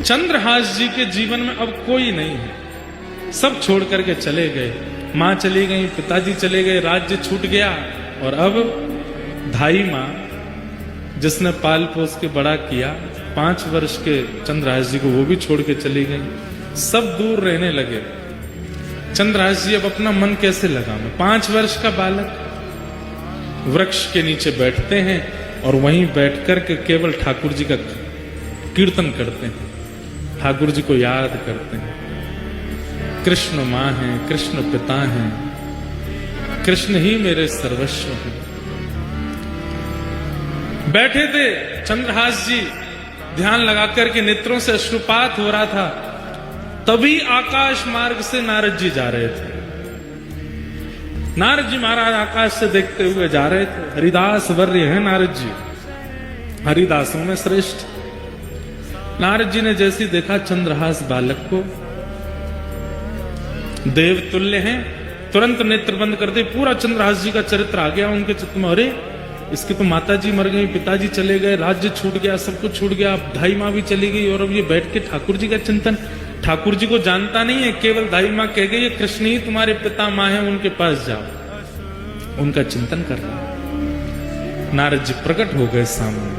चंद्रहास जी के जीवन में अब कोई नहीं है, सब छोड़ करके चले गए। मां चली गई, पिताजी चले गए, राज्य छूट गया। और अब धाई मां जिसने पाल पोस के बड़ा किया, 5 वर्ष के चंद्रहास जी को वो भी छोड़ के चली गई। सब दूर रहने लगे। चंद्रहास जी अब अपना मन कैसे लगावे? 5 वर्ष का बालक वृक्ष के नीचे बैठते हैं और वहीं बैठकर के केवल ठाकुर जी का कीर्तन करते हैं, ठाकुर जी को याद करते हैं। कृष्ण मां है, कृष्ण पिता है, कृष्ण ही मेरे सर्वस्व हैं। बैठे थे चंद्रहास जी, ध्यान लगाकर के नेत्रों से अश्रुपात हो रहा था। तभी आकाश मार्ग से नारद जी जा रहे थे। नारद जी महाराज आकाश से देखते हुए जा रहे थे। हरिदास वर्य हैं नारद जी, हरिदासों में श्रेष्ठ। नारद जी ने जैसे देखा चंद्रहास बालक को, देव तुल्य हैं, तुरंत नेत्र बंद कर दे। पूरा चंद्रहास जी का चरित्र आ गया उनके चित्त में। अरे इसके तो माता जी मर गई, पिताजी चले गए, राज्य छूट गया, सब कुछ छूट गया, धाई माँ भी चली गई, और अब ये बैठ के ठाकुर जी का चिंतन। ठाकुर जी को जानता नहीं है, केवल धाई माँ कह गई ये कृष्ण ही तुम्हारे पिता माँ है, उनके पास जाओ। उनका चिंतन कर रहा। नारद जी प्रकट हो गए सामने।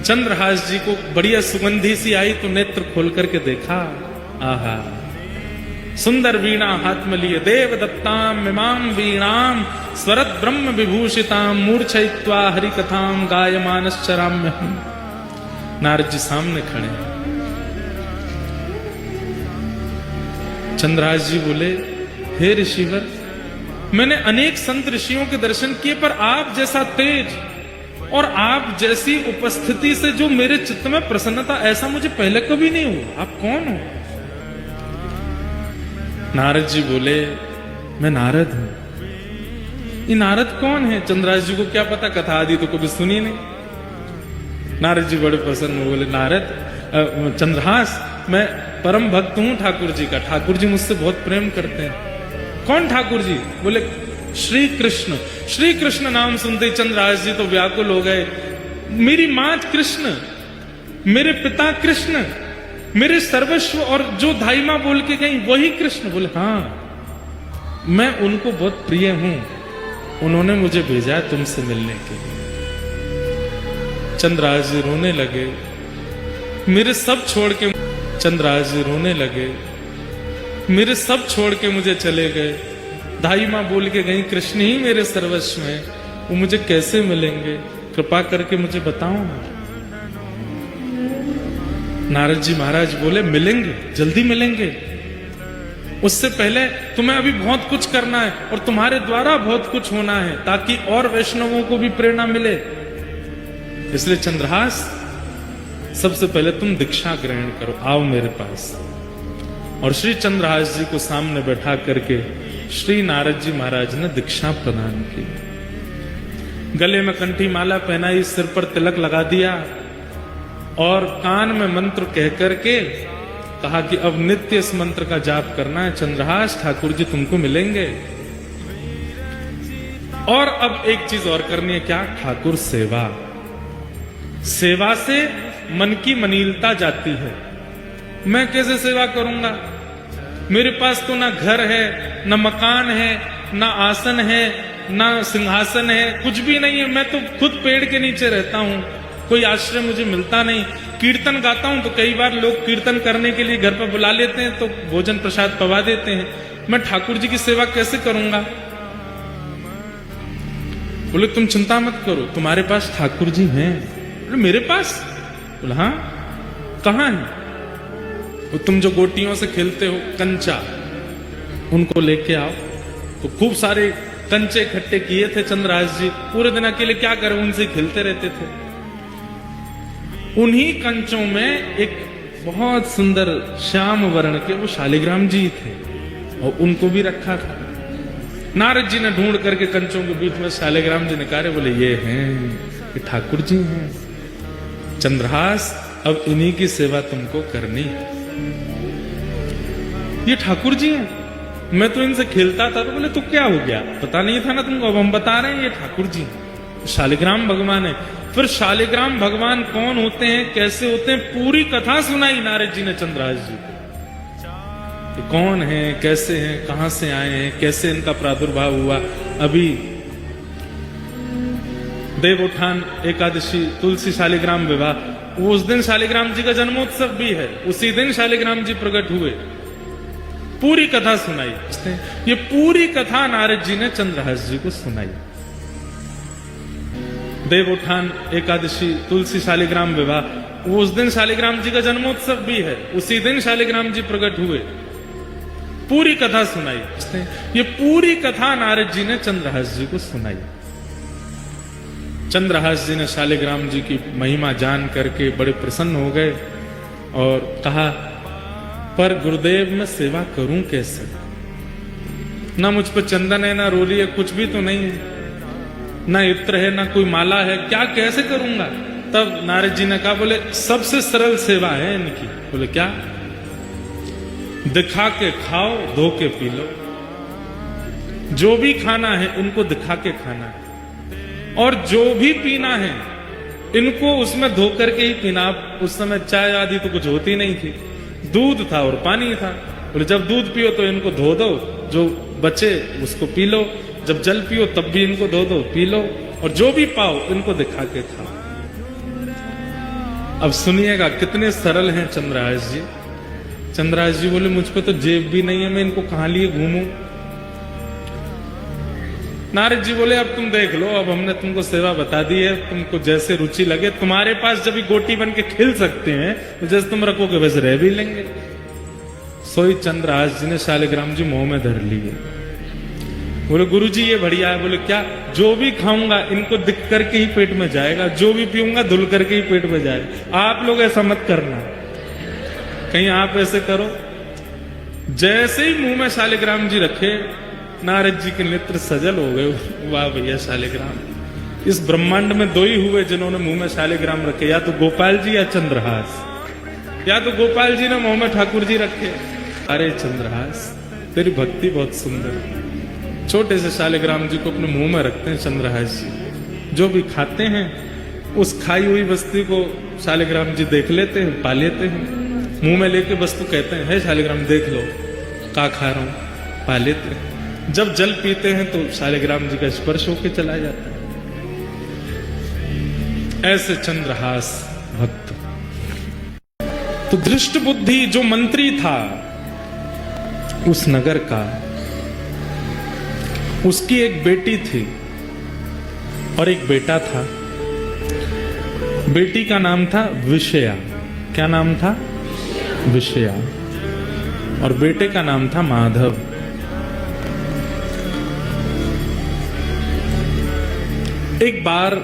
चंद्रहास जी को बढ़िया सुगंधी सी आई तो नेत्र खोल करके देखा। आहा, सुंदर वीणा हाथ में लिए, देव दत्ताम मिमाम वीणाम स्वरत ब्रह्म विभूषिताम मूर्छयित्वा हरि कथाम गायमानश्चराम्य। नारद जी सामने खड़े हैं। चंद्रहास जी बोले, हे ऋषिवर, मैंने अनेक संत ऋषियों के दर्शन किए, पर आप जैसा तेज और आप जैसी उपस्थिति से जो मेरे चित्त में प्रसन्नता, ऐसा मुझे पहले कभी नहीं हुआ। आप कौन हो? नारद जी बोले, मैं नारद हूं। ये नारद कौन है? चंद्रहास जी को क्या पता, कथा आदि तो कभी सुनी नहीं। नारद जी बड़े प्रसन्न बोले, नारद चंद्रहास, मैं परम भक्त हूं ठाकुर जी का, ठाकुर जी मुझसे बहुत प्रेम करते हैं। कौन ठाकुर जी? बोले श्री कृष्ण। श्री कृष्ण नाम सुनते ही चंद्रहास जी तो व्याकुल हो गए। मेरी मां कृष्ण, मेरे पिता कृष्ण, मेरे सर्वस्व, और जो धाई मां बोल के गई वही कृष्ण। बोले हाँ, मैं उनको बहुत प्रिय हूं, उन्होंने मुझे भेजा तुमसे मिलने के लिए। चंद्रहास जी रोने लगे, मेरे सब छोड़ के। चंद्रहास जी रोने लगे, मेरे सब छोड़ के मुझे चले गए। धाई मां बोल के गई कृष्ण ही मेरे सर्वस्व में, वो मुझे कैसे मिलेंगे? कृपा करके मुझे बताओ ना। नारद जी महाराज बोले, मिलेंगे, जल्दी मिलेंगे। उससे पहले तुम्हें अभी बहुत कुछ करना है और तुम्हारे द्वारा बहुत कुछ होना है, ताकि और वैष्णवों को भी प्रेरणा मिले। इसलिए चंद्रहास, सबसे पहले तुम दीक्षा ग्रहण करो, आओ मेरे पास। और श्री चंद्रहास जी को सामने बैठा करके श्री नारद जी महाराज ने दीक्षा प्रदान की। गले में कंठी माला पहनाई, सिर पर तिलक लगा दिया और कान में मंत्र कह करके कहा कि अब नित्य इस मंत्र का जाप करना है। चंद्रहास, ठाकुर जी तुमको मिलेंगे। और अब एक चीज और करनी है, क्या? ठाकुर सेवा। सेवा से मन की मनीलता जाती है। मैं कैसे सेवा करूंगा? मेरे पास तो ना घर है, ना मकान है, ना आसन है, ना सिंहासन है, कुछ भी नहीं है। मैं तो खुद पेड़ के नीचे रहता हूं, कोई आश्रय मुझे मिलता नहीं। कीर्तन गाता हूं तो कई बार लोग कीर्तन करने के लिए घर पर बुला लेते हैं, तो भोजन प्रसाद पवा देते हैं। मैं ठाकुर जी की सेवा कैसे करूंगा? बोले तुम चिंता मत करो, तुम्हारे पास ठाकुर जी हैं। बोले मेरे पास? बोला हाँ। कहाँ है? वो तुम जो गोटियों से खेलते हो, कंचा, उनको लेके आओ। तो खूब सारे कंचे इकट्ठे किए थे चंद्रहास जी। पूरे दिन अकेले क्या करें, उनसे खेलते रहते थे। उन्हीं कंचों में एक बहुत सुंदर श्याम वर्ण के वो शालिग्राम जी थे, और उनको भी रखा था। नारद जी ने ढूंढ करके कंचों के बीच में शालिग्राम जी निकाले। बोले ये हैं, ये ठाकुर जी हैं। चंद्रहास, अब इन्हीं की सेवा तुमको करनी है। ये ठाकुर जी हैं, मैं तो इनसे खेलता था। तो बोले तो क्या हो गया, पता नहीं था ना तुमको? अब हम बता रहे हैं, ये ठाकुर जी हैं। शालिग्राम भगवान है। फिर शालिग्राम भगवान कौन होते हैं, कैसे होते हैं, पूरी कथा सुनाई नारद जी ने चंद्रहास जी को। कि कौन है, कैसे हैं, कहां से आए हैं, कैसे इनका प्रादुर्भाव हुआ। अभी देवोत्थान एकादशी, तुलसी शालिग्राम विवाह, वो उस दिन शालिग्राम जी का जन्मोत्सव भी है, उसी दिन शालिग्राम जी प्रकट हुए। पूरी कथा सुनाई। ये पूरी कथा नारद जी ने चंद्रहास जी को सुनाई। देवोत्थान एकादशी, तुलसी शालिग्राम विवाह, वो उस दिन शालिग्राम जी का जन्मोत्सव भी है, उसी दिन शालिग्राम जी प्रकट हुए। पूरी कथा सुनाई। ये पूरी कथा नारद जी ने चंद्रहास जी को सुनाई। चंद्रहास जी ने शालिग्राम जी की महिमा जान करके बड़े प्रसन्न हो गए और कहा, पर गुरुदेव मैं सेवा करूं कैसे? ना मुझ पर चंदन है, ना रोली है, कुछ भी तो नहीं है, ना इत्र है, ना कोई माला है, क्या कैसे करूंगा? तब नारद जी ने कहा, बोले सबसे सरल सेवा है इनकी। बोले क्या? दिखा के खाओ, धो के पी लो। जो भी खाना है इनको दिखा के खाना है, और जो भी पीना है इनको उसमें धो करके ही पीना। उस समय चाय आदि तो कुछ होती नहीं थी, दूध था और पानी था। बोले जब दूध पियो तो इनको धो दो, जो बचे उसको पी लो, जब जल पियो तब भी इनको धो दो, पी लो, और जो भी पाओ इनको दिखा के खाओ। अब सुनिएगा कितने सरल हैं चंद्रहास जी। चंद्रहास जी बोले मुझ पे तो जेब भी नहीं है, मैं इनको कहां लिए घूमूं? नारद जी बोले अब तुम देख लो, अब हमने तुमको सेवा बता दी है, तुमको जैसे रुचि लगे। तुम्हारे पास जब गोटी बन के खिल सकते हैं तो जैसे तुम रखोगे वैसे रह भी लेंगे। सोई चंद्रहास जी ने शालिग्राम जी मुंह में धर लिए। बोले गुरु जी ये बढ़िया है। बोले क्या? जो भी खाऊंगा इनको दिख करके ही पेट में जाएगा, जो भी पीऊंगा धुल करके ही पेट में जाएगा। आप लोग ऐसा मत करना, कहीं आप ऐसे करो। जैसे ही मुंह में शालिग्राम जी रखे, नारद जी के नेत्र सजल हो गए। वाह भैया शालिग्राम, इस ब्रह्मांड में दो ही हुए जिन्होंने मुंह में शालिग्राम रखे, या तो गोपाल जी या चंद्रहास। या तो गोपाल जी ने मुंह में ठाकुर जी रखे। अरे चंद्रहास तेरी भक्ति बहुत सुंदर है। छोटे से शालिग्राम जी को अपने मुंह में रखते हैं चंद्रहास जी। जो भी खाते हैं उस खाई हुई वस्तु को शालिग्राम जी देख लेते हैं, पा लेते हैं, मुंह में लेके वस्तु कहते हैं, हे शालिग्राम देख लो का खा रहा हूं, पा लेते हैं। जब जल पीते हैं तो शालिग्राम जी का स्पर्श होके चला जाता है। ऐसे चंद्रहास भक्त। तो धृष्ट बुद्धि जो मंत्री था उस नगर का, उसकी एक बेटी थी और एक बेटा था। बेटी का नाम था विषया। क्या नाम था? विषया। और बेटे का नाम था माधव। एक बार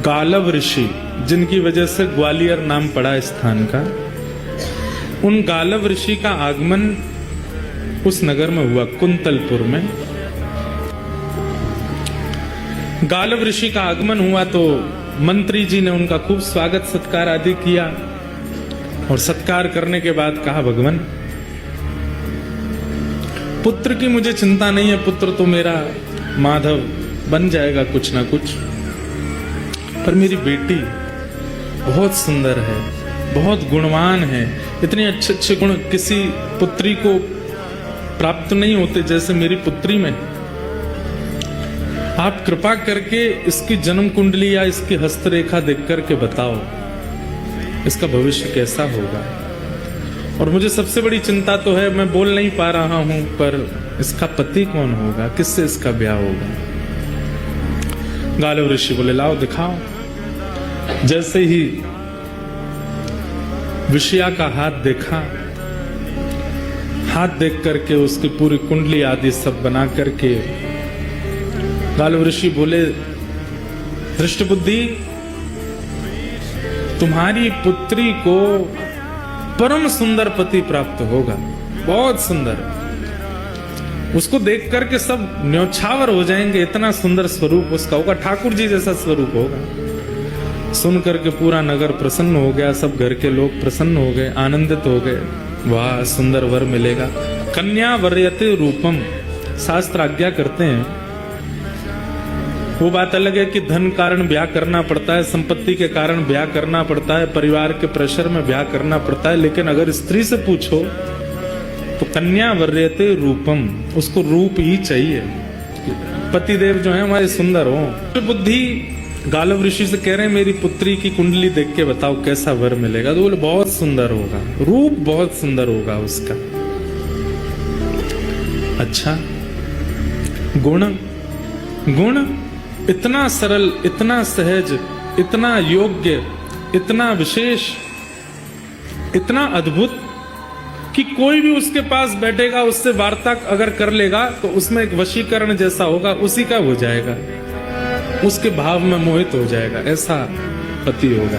गालव ऋषि, जिनकी वजह से ग्वालियर नाम पड़ा स्थान का, उन गालव ऋषि का आगमन उस नगर में हुआ, कुंतलपुर में। गालव ऋषि का आगमन हुआ तो मंत्री जी ने उनका खूब स्वागत सत्कार आदि किया, और सत्कार करने के बाद कहा, भगवान पुत्र की मुझे चिंता नहीं है, पुत्र तो मेरा माधव बन जाएगा कुछ ना कुछ, पर मेरी बेटी बहुत सुंदर है, बहुत गुणवान है। इतने अच्छे अच्छे गुण किसी पुत्री को प्राप्त नहीं होते जैसे मेरी पुत्री में। आप कृपा करके इसकी जन्म कुंडली या इसकी हस्तरेखा देख करके बताओ इसका भविष्य कैसा होगा। और मुझे सबसे बड़ी चिंता तो है, मैं बोल नहीं पा रहा हूं, पर इसका पति कौन होगा, किससे इसका ब्याह होगा। गालव ऋषि बोले लाओ दिखाओ। जैसे ही विषया का हाथ देखा, हाथ देख करके उसकी पूरी कुंडली आदि सब बना करके गालव ऋषि बोले, धृष्ट बुद्धि तुम्हारी पुत्री को परम सुंदर पति प्राप्त होगा, बहुत सुंदर। उसको देख करके सब न्योछावर हो जाएंगे, इतना सुंदर स्वरूप उसका होगा, ठाकुर जी जैसा स्वरूप होगा। सुन करके पूरा नगर प्रसन्न हो गया, सब घर के लोग प्रसन्न हो गए, आनंदित हो गए। वाह सुंदर वर मिलेगा। कन्या वर्यते रूपम, शास्त्र आज्ञा करते हैं वो बात अलग है कि धन कारण ब्याह करना पड़ता है, संपत्ति के कारण ब्याह करना पड़ता है, परिवार के प्रेशर में ब्याह करना पड़ता है, लेकिन अगर स्त्री से पूछो तो कन्या वर्यते रूपम, उसको रूप ही चाहिए। पतिदेव जो है हमारे सुंदर हो। बुद्धि गालव ऋषि से कह रहे हैं मेरी पुत्री की कुंडली देख के बताओ कैसा वर मिलेगा, तो बोले बहुत सुंदर होगा, रूप बहुत सुंदर होगा उसका। अच्छा, गुण इतना सरल, इतना सहज, इतना योग्य, इतना विशेष, इतना अद्भुत कि कोई भी उसके पास बैठेगा, उससे वार्ता अगर कर लेगा तो उसमें एक वशीकरण जैसा होगा, उसी का हो जाएगा, उसके भाव में मोहित हो जाएगा, ऐसा पति होगा।